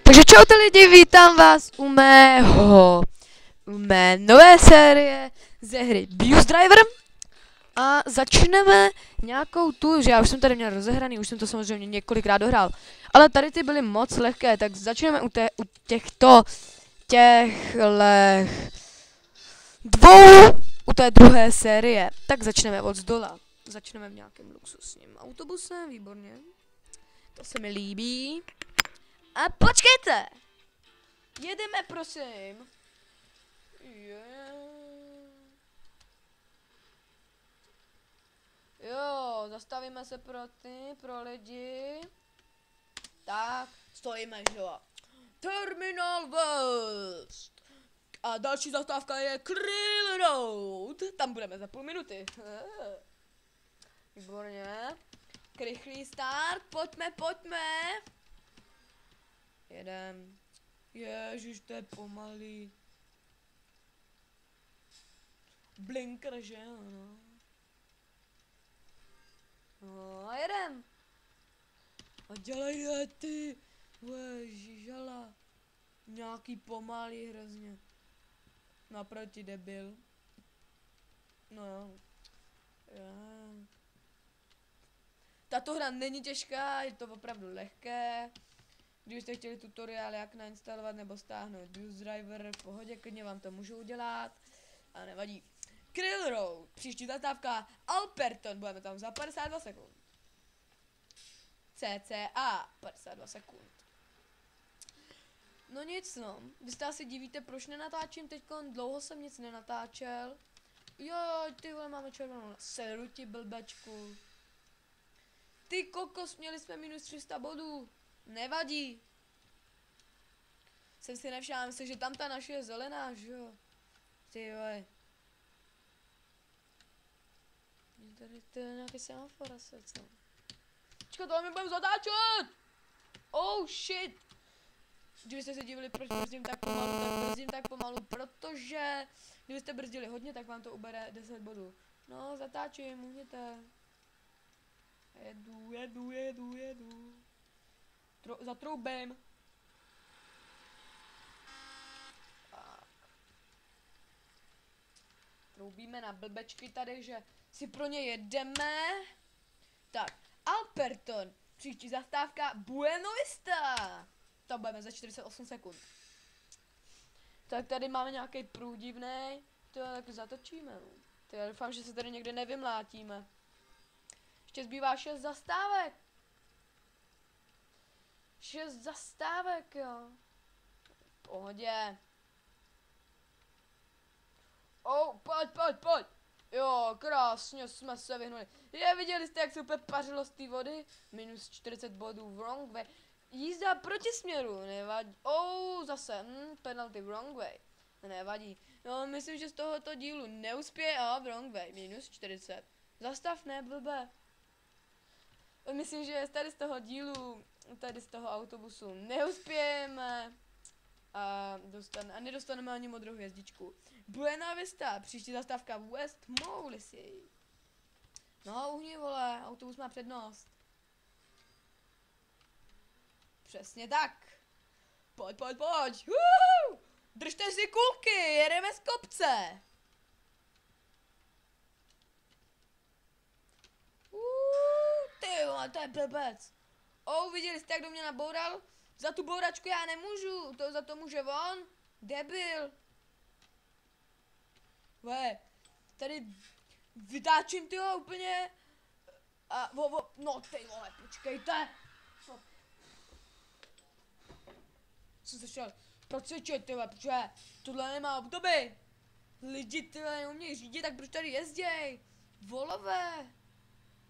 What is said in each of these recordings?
Takže čaute lidi, vítám vás u mé nové série ze hry Bus Driver. A začneme nějakou tu, že já už jsem tady měl rozehraný, už jsem to samozřejmě několikrát dohrál. Ale tady ty byly moc lehké, tak začneme u těchto dvou, u té druhé série. Tak začneme od zdola. Začneme v nějakém luxusním autobuse, výborně. To se mi líbí. A počkejte! Jedeme, prosím. Jo, zastavíme se pro lidi. Tak, stojíme, že jo. Terminal West. A další zastávka je Krill Road. Tam budeme za půl minuty. Výborně. Rychlý start, pojďme. Jedem. Ježiš, to je pomalý. Blinker, že jo, no. No a jedem. A dělej ty. Ježišala. Nějaký pomalý hrozně. Naproti debil. No jo. Tato hra není těžká, je to opravdu lehké. Když jste chtěli tutoriál, jak nainstalovat nebo stáhnout Bus Driver, v pohodě, klidně vám to můžu udělat. A nevadí. Krill Road, příští zastávka Alperton, budeme tam za 52 sekund. CCA, 52 sekund. No nic no, vy jste asi divíte, proč nenatáčím teďko, dlouho jsem nic nenatáčel. Jo, ty vole, máme červenou seru ti blbečku. Ty kokos, měli jsme minus 300 bodů. Nevadí. Jsem si nevšiml, myslím, že tam ta naše je zelená, že jo. Ty vole. Tady to je nějaký semafor asi, co? Počkej, tohle mi budeme zatáčet! Oh shit! Kdybyste se divili, proč brzdím tak pomalu, protože kdybyste brzdili hodně, tak vám to ubere 10 bodů. No, zatáčím, můžete. Jedu. Zatroubím. Tak. Troubíme na blbečky tady, že si pro ně jedeme. Tak, Alperton. Příští zastávka Buena Vista. To budeme za 48 sekund. Tak tady máme nějaký průdivný. To tak zatočíme. To já doufám, že se tady někde nevymlátíme. Ještě zbývá 6 zastávek. 6 zastávek, jo. V pohodě. Oh, pojď. Jo, krásně jsme se vyhnuli. Viděli jste, jak se úplně pařilo z té vody? Minus 40 bodů, wrong way. Jízda proti směru, nevadí. Oh, zase, penalty, wrong way. Nevadí. No, myslím, že z tohoto dílu neuspěje, wrong way, minus 40. Zastav, ne, blbe. Myslím, že tady z toho dílu, tady z toho autobusu neuspějeme a nedostaneme ani modrou hvězdičku. Buena Vista, příští zastávka West Molesey. No, uhni, vole, autobus má přednost. Přesně tak. Pojď. Držte si kulky, jedeme z kopce. Ty vole, to je blbec. Viděli jste, jak do mě naboural? Za tu bouračku já nemůžu, za to může on. Debil. Tady vytáčím tyho úplně. A no ty vole, počkejte. Co se šel? Proč se čet, tyhle, protože tohle nemá obdoby. Lidi tyhle neumějí řídit, tak proč tady jezděj? Volové.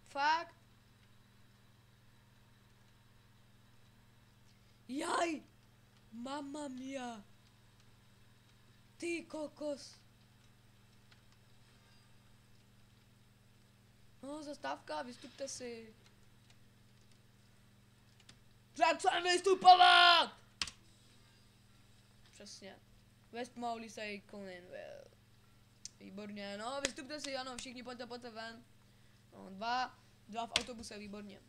Fakt. Jaj! Mamma mia! Ty kokos! No, zastávka, vystupte si. Přece vystupovat! Přesně. West Molesey Coninville. Výborně, no, vystupte si, ano, všichni pojďte ven. No, dva v autobuse, výborně.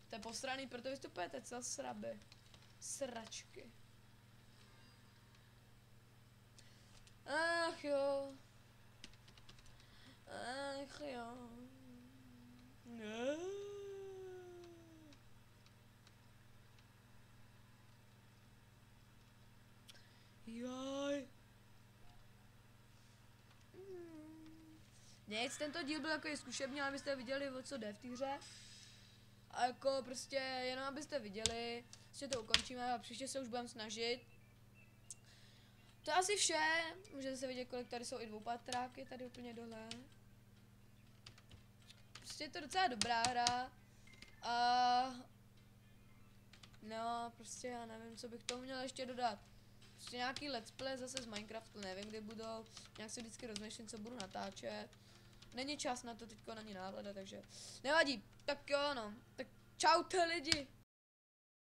To je posraný, proto vystupujete, co sraby. Sračky. Ach jo. Ach jo. Ne. Jaj. Nic, tento díl byl takový zkušební, abyste viděli, o co jde v té hře. A jako prostě jenom abyste viděli, prostě to ukončíme a příště se už budeme snažit. To je asi vše, můžete se vidět, kolik tady jsou i dvoupatráky, tady úplně dole. Prostě je to docela dobrá hra. A no, prostě já nevím, co bych tomu měl ještě dodat. Prostě nějaký let's play zase z Minecraftu, nevím, kdy budou. Nějak si vždycky rozmýšlím, co budu natáčet. Není čas na to teďko ani nálada, takže nevadí. Tak jo, no. Tak čaute lidi.